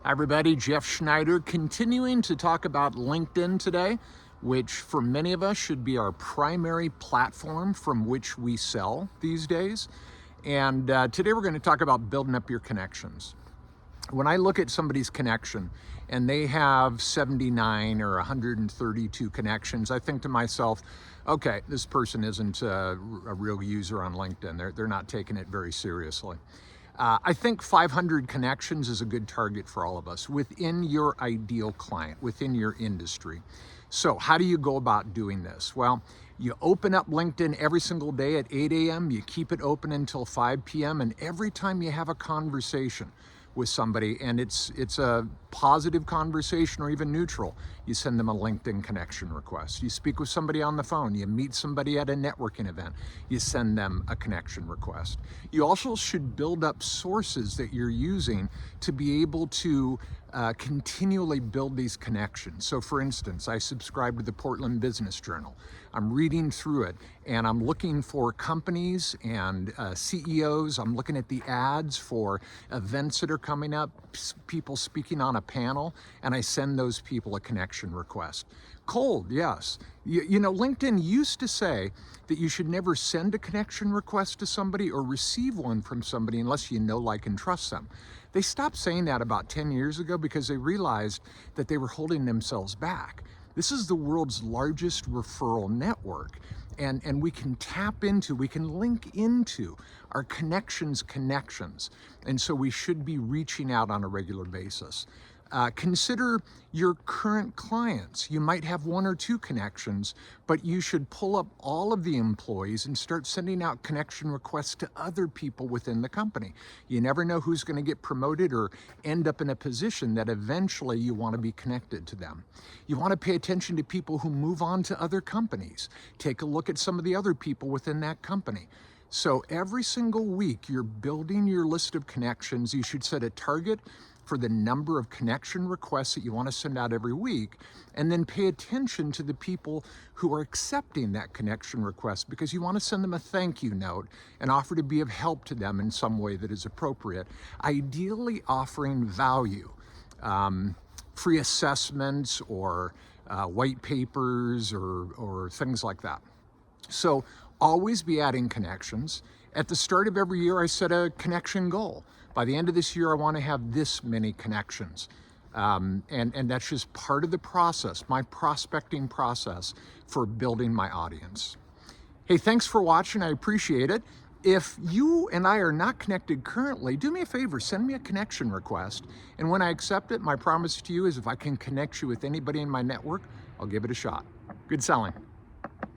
Hi everybody, Jeff Schneider, continuing to talk about LinkedIn today, which for many of us should be our primary platform from which we sell these days. And today we're going to talk about building up your connections. When I look at somebody's connection and they have 79 or 132 connections, I think to myself, okay, this person isn't a real user on LinkedIn. They're not taking it very seriously. I think 500 connections is a good target for all of us within your ideal client, within your industry. So how do you go about doing this? Well, you open up LinkedIn every single day at 8 a.m., you keep it open until 5 p.m., and every time you have a conversation with somebody, and it's a positive conversation or even neutral, you send them a LinkedIn connection request. You speak with somebody on the phone, you meet somebody at a networking event, you send them a connection request. You also should build up sources that you're using to be able to continually build these connections. So for instance, I subscribe to the Portland Business Journal. I'm reading through it and I'm looking for companies and CEOs. I'm looking at the ads for events that are coming up, people speaking on a panel, and I send those people a connection request. Cold, yes. You know, LinkedIn used to say that you should never send a connection request to somebody or receive one from somebody unless you know, like, and trust them. They stopped saying that about 10 years ago because they realized that they were holding themselves back. This is the world's largest referral network, and we can tap into, we can link into our connections. And so we should be reaching out on a regular basis. Consider your current clients. You might have one or two connections, but you should pull up all of the employees and start sending out connection requests to other people within the company. You never know who's going to get promoted or end up in a position that eventually you want to be connected to them. You want to pay attention to people who move on to other companies. Take a look at some of the other people within that company. So every single week you're building your list of connections. You should set a target for the number of connection requests that you want to send out every week, and then pay attention to the people who are accepting that connection request, because you want to send them a thank you note and offer to be of help to them in some way that is appropriate, ideally offering value, free assessments or white papers or things like that. So always be adding connections. At the start of every year, I set a connection goal. By the end of this year, I want to have this many connections. And that's just part of the process, my prospecting process for building my audience. Hey, thanks for watching. I appreciate it. If you and I are not connected currently, do me a favor, send me a connection request. And when I accept it, my promise to you is if I can connect you with anybody in my network, I'll give it a shot. Good selling.